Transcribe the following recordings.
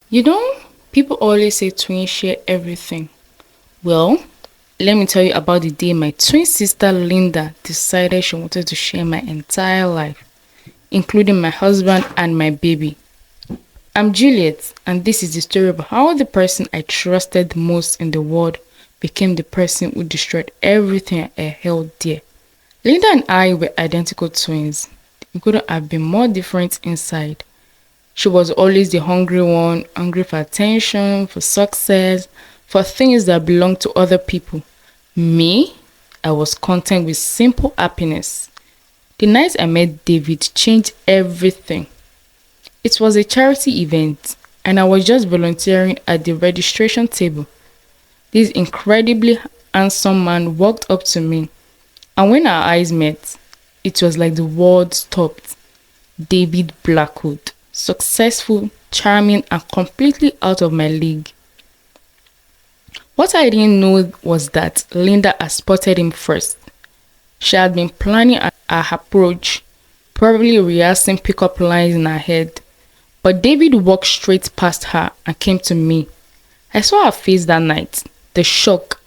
You know, people always say twins share everything. Well, let me tell you about the day my twin sister Linda decided she wanted to share my entire life, including my husband and my baby. I'm Juliet, and this is the story of how the person I trusted the most in the world became the person who destroyed everything I held dear. Linda and I were identical twins. We couldn't have been more different inside. She was always the hungry one, hungry for attention, for success, for things that belonged to other people. Me, I was content with simple happiness. The night I met David changed everything. It was a charity event, and I was just volunteering at the registration table. This incredibly handsome man walked up to me, and when our eyes met, it was like the world stopped. David Blackwood, successful, charming, and completely out of my league. What I didn't know was that Linda had spotted him first. She had been planning her approach, probably rehearsing pickup lines in her head. But David walked straight past her and came to me. I saw her face that night, the shock,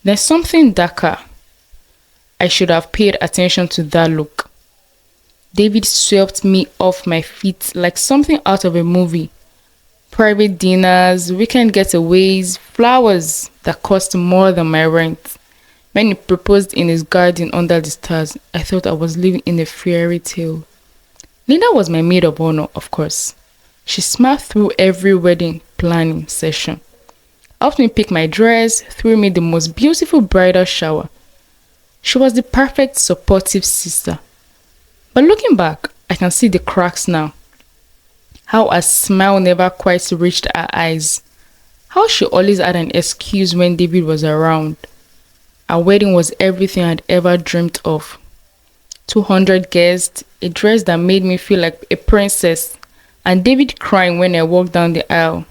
then something darker. I should have paid attention to that look. David swept me off my feet like something out of a movie. Private dinners, weekend getaways, flowers that cost more than my rent. When he proposed in his garden under the stars, I thought I was living in a fairy tale. Linda was my maid of honor, of course. She smiled through every wedding planning session, helped me pick my dress, threw me the most beautiful bridal shower. She was the perfect supportive sister. But looking back, I can see the cracks now. How a smile never quite reached her eyes. How she always had an excuse when David was around. Our wedding was everything I'd ever dreamed of. 200 guests, a dress that made me feel like a princess, and David crying when I walked down the aisle.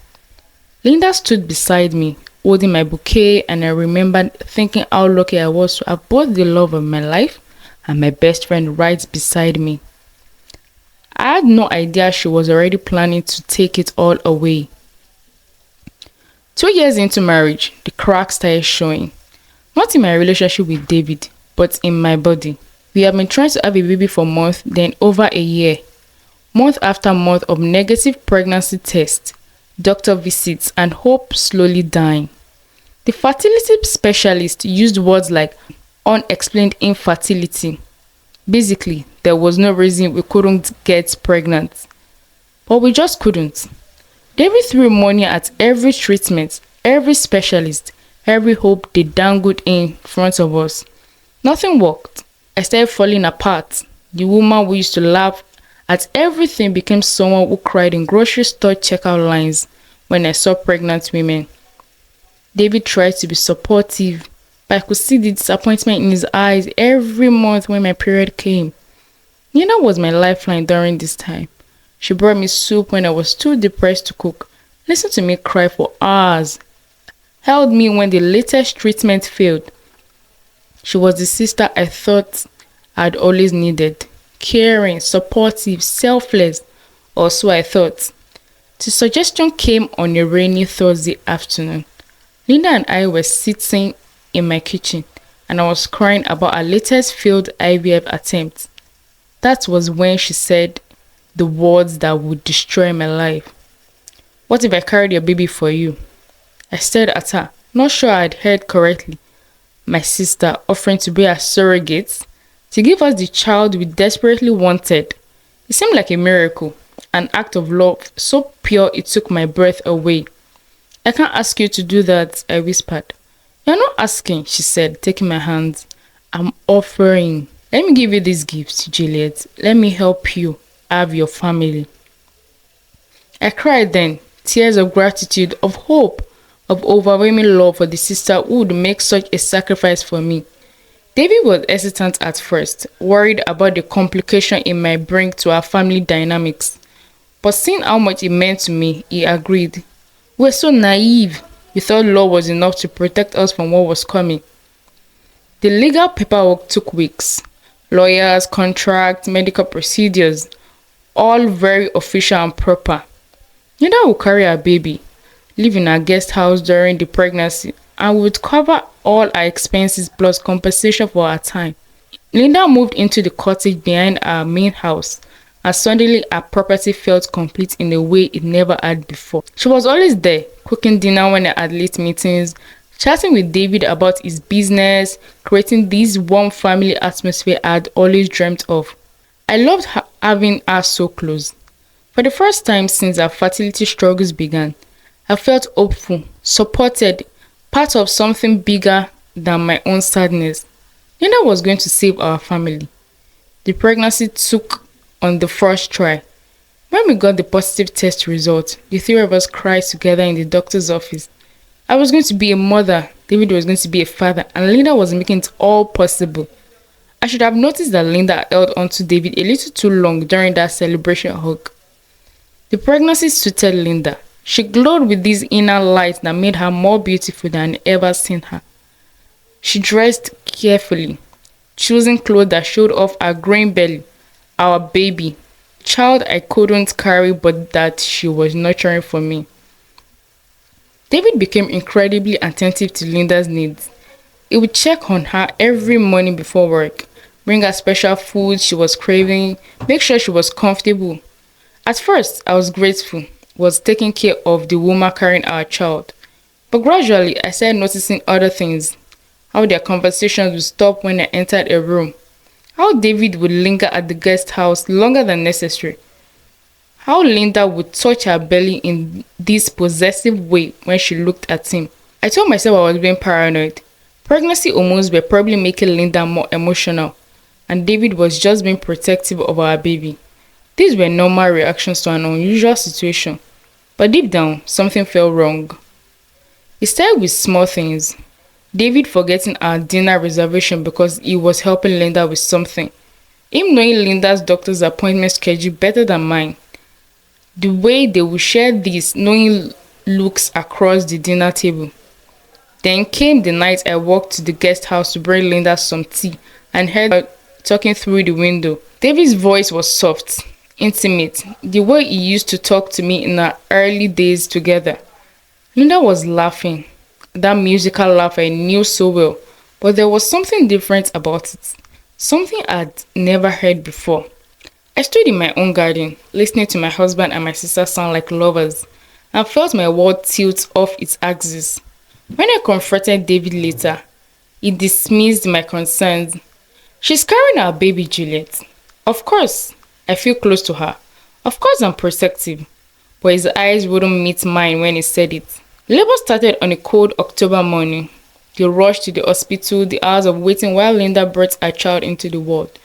Linda stood beside me, holding my bouquet, and I remembered thinking how lucky I was to have both the love of my life and my best friend right beside me. I had no idea she was already planning to take it all away. 2 years into marriage, the cracks started showing. Not in my relationship with David, but in my body. We have been trying to have a baby for months, then over a year. Month after month of negative pregnancy tests, doctor visits, and hope slowly dying. The fertility specialist used words like unexplained infertility. Basically, there was no reason we couldn't get pregnant. But we just couldn't. David threw money at every treatment, every specialist, every hope they dangled in front of us. Nothing worked. I started falling apart. The woman who used to laugh at everything became someone who cried in grocery store checkout lines when I saw pregnant women. David tried to be supportive, but I could see the disappointment in his eyes every month when my period came. Nina was my lifeline during this time. She brought me soup when I was too depressed to cook, listened to me cry for hours, held me when the latest treatment failed. She was the sister I thought I'd always needed. Caring, supportive, selfless, or so I thought. The suggestion came on a rainy Thursday afternoon. Linda and I were sitting in my kitchen, and I was crying about our latest failed IVF attempt. That was when she said the words that would destroy my life. What if I carried your baby for you? I stared at her, not sure I had heard correctly. My sister offering to be a surrogate, to give us the child we desperately wanted. It seemed like a miracle, an act of love so pure it took my breath away. I can't ask you to do that, I whispered. You're not asking, she said, taking my hand. I'm offering. Let me give you this gift, Juliet. Let me help you have your family. I cried then, tears of gratitude, of hope, of overwhelming love for the sister who would make such a sacrifice for me. David was hesitant at first, worried about the complication it might bring to our family dynamics. But seeing how much it meant to me, he agreed. We were so naive. We thought law was enough to protect us from what was coming. The legal paperwork took weeks. Lawyers, contracts, medical procedures, all very official and proper. Linda would carry her baby, live in our guest house during the pregnancy, and would cover all our expenses plus compensation for our time. Linda moved into the cottage behind our main house, and suddenly our property felt complete in a way it never had before. She was always there, cooking dinner when I had late meetings, chatting with David about his business, creating this warm family atmosphere I had always dreamt of. I loved having her so close. For the first time since our fertility struggles began, I felt hopeful, supported, part of something bigger than my own sadness. Linda was going to save our family. The pregnancy took on the first try. When we got the positive test result, the three of us cried together in the doctor's office. I was going to be a mother, David was going to be a father, and Linda was making it all possible. I should have noticed that Linda held onto David a little too long during that celebration hug. The pregnancy suited Linda. She glowed with this inner light that made her more beautiful than I'd ever seen her. She dressed carefully, choosing clothes that showed off her growing belly, our baby, child I couldn't carry but that she was nurturing for me. David became incredibly attentive to Linda's needs. He would check on her every morning before work, bring her special food she was craving, make sure she was comfortable. At first, I was grateful, was taking care of the woman carrying our child. But gradually, I started noticing other things. How their conversations would stop when I entered a room. How David would linger at the guest house longer than necessary. How Linda would touch her belly in this possessive way when she looked at him. I told myself I was being paranoid. Pregnancy hormones were probably making Linda more emotional, and David was just being protective of our baby. These were normal reactions to an unusual situation, but deep down, something felt wrong. It started with small things. David forgetting our dinner reservation because he was helping Linda with something. Him knowing Linda's doctor's appointment schedule better than mine. The way they would share these knowing looks across the dinner table. Then came the night I walked to the guest house to bring Linda some tea and heard her talking through the window. David's voice was soft, intimate, the way he used to talk to me in our early days together. Linda was laughing, that musical laugh I knew so well, but there was something different about it, something I'd never heard before. I stood in my own garden, listening to my husband and my sister sound like lovers, and felt my world tilt off its axis. When I confronted David later, he dismissed my concerns. She's carrying our baby, Juliet. Of course, I feel close to her. Of course, I'm protective. But his eyes wouldn't meet mine when he said it. Labor started on a cold October morning. The rush to the hospital, the hours of waiting while Linda brought her child into the world.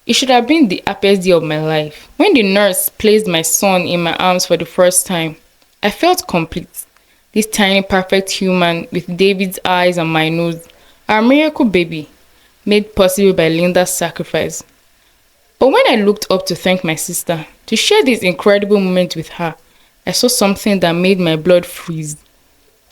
It should have been the happiest day of my life. When the nurse placed my son in my arms for the first time, I felt complete. This tiny perfect human with David's eyes and my nose, our miracle baby, made possible by Linda's sacrifice. But when I looked up to thank my sister, to share this incredible moment with her, I saw something that made my blood freeze.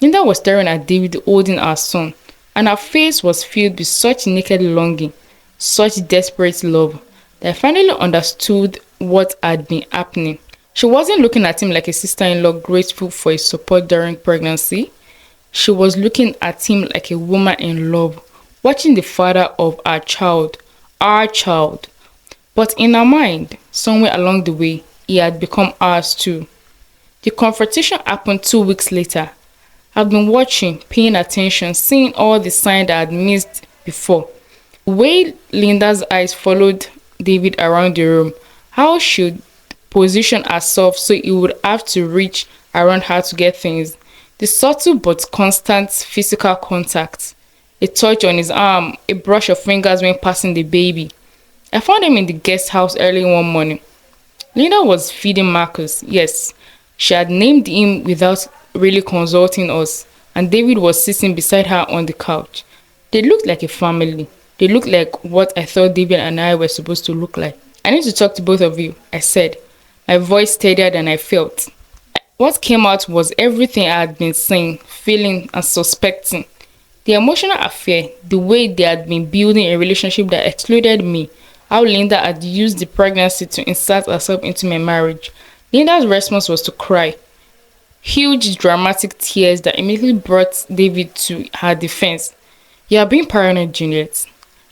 Linda was staring at David holding our son, and her face was filled with such naked longing, such desperate love, that I finally understood what had been happening. She wasn't looking at him like a sister-in-law grateful for his support during pregnancy. She was looking at him like a woman in love, watching the father of our child, our child. But in her mind, somewhere along the way, he had become ours too. The confrontation happened 2 weeks later. I've been watching, paying attention, seeing all the signs that I'd missed before. The way Linda's eyes followed David around the room, how she'd position herself so he would have to reach around her to get things. The subtle but constant physical contact. A touch on his arm, a brush of fingers when passing the baby. I found him in the guest house early one morning. Linda was feeding Marcus, yes. She had named him without really consulting us, and David was sitting beside her on the couch. They looked like a family. They looked like what I thought David and I were supposed to look like. I need to talk to both of you, I said, my voice steadier than I felt. What came out was everything I had been saying, feeling, and suspecting. The emotional affair, the way they had been building a relationship that excluded me, how Linda had used the pregnancy to insert herself into my marriage. Linda's response was to cry. Huge dramatic tears that immediately brought David to her defense. You are being paranoid, Juliet.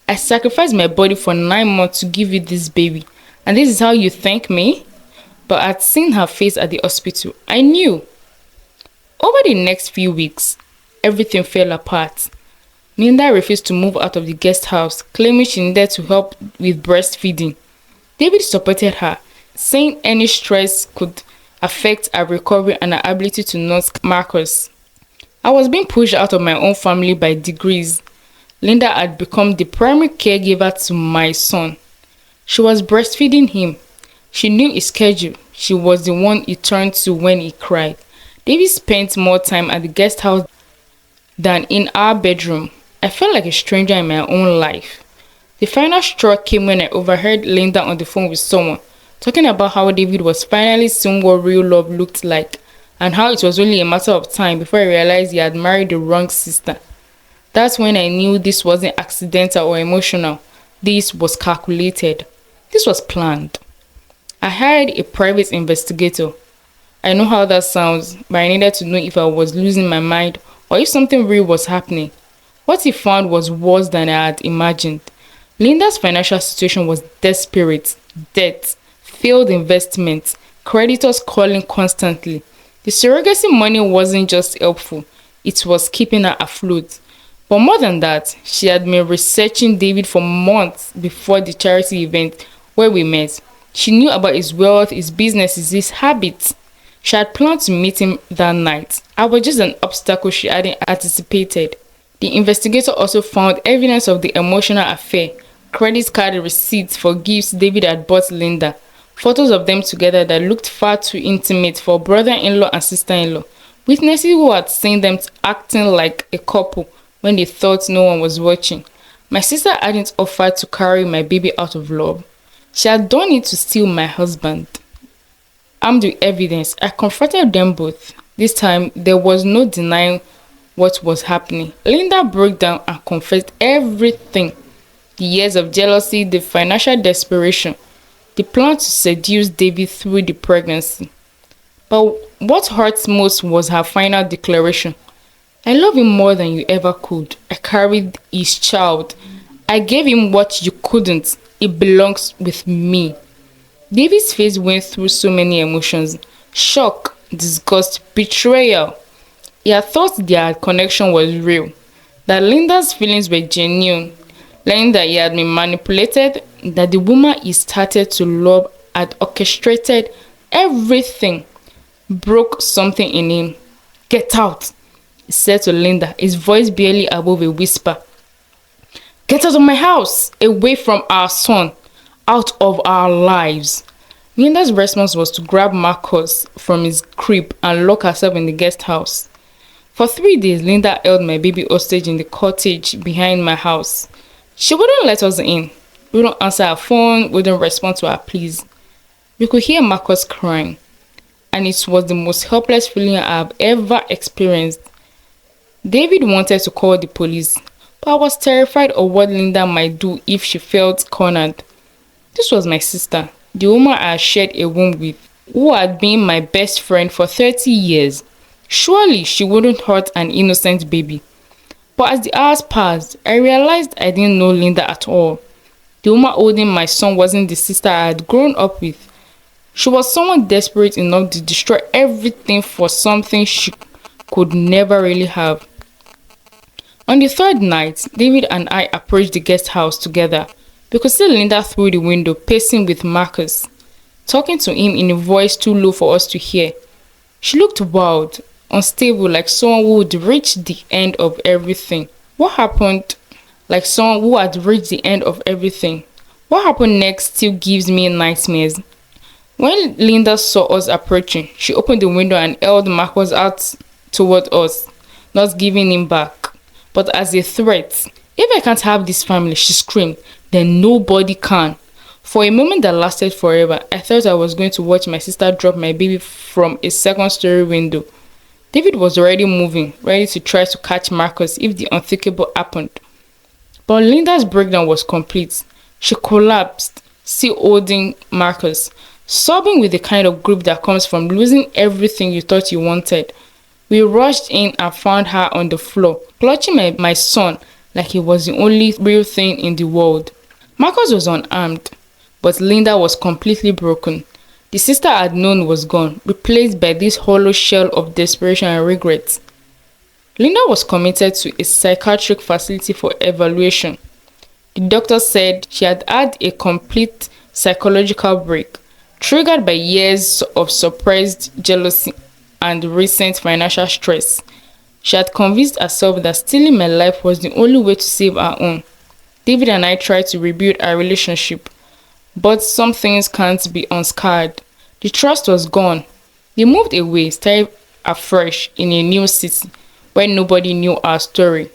I sacrificed my body for 9 months to give you this baby, and this is how you thank me? But I'd seen her face at the hospital. I knew. Over the next few weeks, everything fell apart. Linda refused to move out of the guest house, claiming she needed to help with breastfeeding. David supported her, saying any stress could affect her recovery and her ability to nurse Marcus. I was being pushed out of my own family by degrees. Linda had become the primary caregiver to my son. She was breastfeeding him. She knew his schedule. She was the one he turned to when he cried. David spent more time at the guest house than in our bedroom. I felt like a stranger in my own life. The final straw came when I overheard Linda on the phone with someone, talking about how David was finally seeing what real love looked like, and how it was only a matter of time before I realized he had married the wrong sister. That's when I knew this wasn't accidental or emotional. This was calculated. This was planned. I hired a private investigator. I know how that sounds, but I needed to know if I was losing my mind or if something real was happening. What he found was worse than I had imagined. Linda's financial situation was desperate. Debt, failed investments, creditors calling constantly. The surrogacy money wasn't just helpful, it was keeping her afloat. But more than that, she had been researching David for months before the charity event where we met. She knew about his wealth, his businesses, his habits. She had planned to meet him that night. I was just an obstacle she hadn't anticipated. The investigator also found evidence of the emotional affair, credit card receipts for gifts David had bought Linda, photos of them together that looked far too intimate for brother-in-law and sister-in-law, witnesses who had seen them acting like a couple when they thought no one was watching. My sister hadn't offered to carry my baby out of love. She had done it to steal my husband. Armed with evidence, I confronted them both. This time, there was no denying what was happening. Linda broke down and confessed everything. The years of jealousy, the financial desperation, the plan to seduce David through the pregnancy. But what hurts most was her final declaration. I love him more than you ever could. I carried his child. I gave him what you couldn't. It belongs with me. David's face went through so many emotions. Shock, disgust, betrayal. He had thought their connection was real, that Linda's feelings were genuine, learning that he had been manipulated, that the woman he started to love had orchestrated everything, broke something in him. Get out, he said to Linda, his voice barely above a whisper. Get out of my house, away from our son, out of our lives. Linda's response was to grab Marcus from his crib and lock herself in the guest house. For 3 days, Linda held my baby hostage in the cottage behind my house. She wouldn't let us in, wouldn't answer her phone, wouldn't respond to our pleas. We could hear Marcus crying, and it was the most helpless feeling I have ever experienced. David wanted to call the police, but I was terrified of what Linda might do if she felt cornered. This was my sister, the woman I had shared a womb with, who had been my best friend for 30 years. Surely she wouldn't hurt an innocent baby. But as the hours passed, I realized I didn't know Linda at all. The woman holding my son wasn't the sister I had grown up with. She was someone desperate enough to destroy everything for something she could never really have. On the third night, David and I approached the guest house together. We could see Linda through the window, pacing with Marcus, talking to him in a voice too low for us to hear. She looked wild, unstable, like someone who would reach the end of everything. What happened? Like someone who had reached the end of everything. What happened next still gives me nightmares. When Linda saw us approaching, she opened the window and held Marcus out toward us, not giving him back, but as a threat. If I can't have this family, she screamed, then nobody can. For a moment that lasted forever, I thought I was going to watch my sister drop my baby from a second-story window. David was already moving, ready to try to catch Marcus if the unthinkable happened. But Linda's breakdown was complete. She collapsed, still holding Marcus, sobbing with the kind of grief that comes from losing everything you thought you wanted. We rushed in and found her on the floor, clutching my son like he was the only real thing in the world. Marcus was unarmed, but Linda was completely broken. The sister I had known was gone, replaced by this hollow shell of desperation and regret. Linda was committed to a psychiatric facility for evaluation. The doctor said she had had a complete psychological break, triggered by years of suppressed jealousy and recent financial stress. She had convinced herself that stealing my life was the only way to save her own. David and I tried to rebuild our relationship, but some things can't be unscarred. The trust was gone. They moved away, started afresh in a new city where nobody knew our story.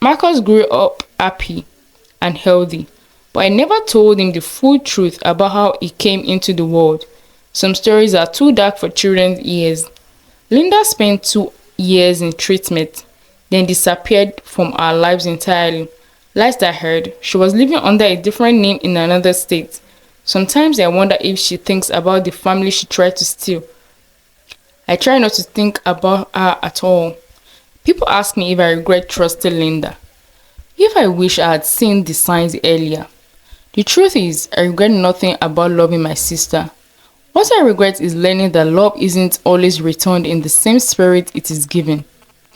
Marcus grew up happy and healthy, but I never told him the full truth about how he came into the world. Some stories are too dark for children's ears. Linda spent 2 years in treatment, then disappeared from our lives entirely. Last I heard, she was living under a different name in another state. Sometimes I wonder if she thinks about the family she tried to steal. I try not to think about her at all. People ask me if I regret trusting Linda. If I wish I had seen the signs earlier. The truth is, I regret nothing about loving my sister. What I regret is learning that love isn't always returned in the same spirit it is given.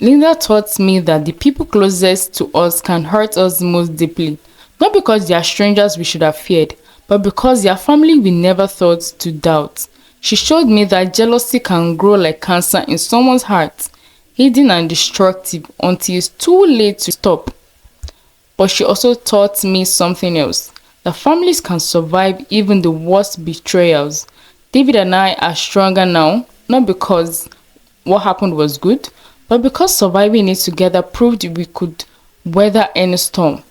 Linda taught me that the people closest to us can hurt us most deeply, not because they are strangers we should have feared, but because they are family we never thought to doubt. She showed me that jealousy can grow like cancer in someone's heart, hidden and destructive until it's too late to stop. But she also taught me something else, that families can survive even the worst betrayals. David and I are stronger now, not because what happened was good, but because surviving it together proved we could weather any storm.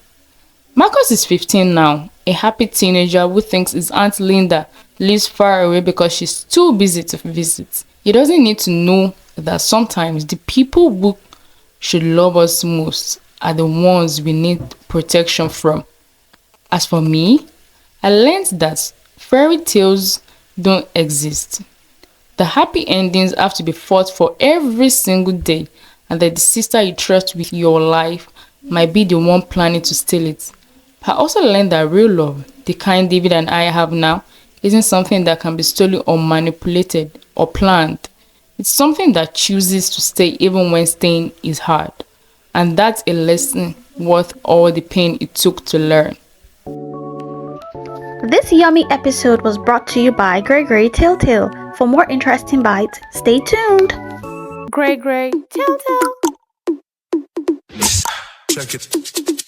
Marcus is 15 now, a happy teenager who thinks his Aunt Linda lives far away because she's too busy to visit. He doesn't need to know that sometimes the people who should love us most are the ones we need protection from. As for me, I learned that fairy tales don't exist. The happy endings have to be fought for every single day, and that the sister you trust with your life might be the one planning to steal it. I also learned that real love, the kind David and I have now, isn't something that can be stolen or manipulated or planned. It's something that chooses to stay even when staying is hard. And that's a lesson worth all the pain it took to learn. This yummy episode was brought to you by Gregory Telltale. For more interesting bites, stay tuned. Gregory Telltale. Check it.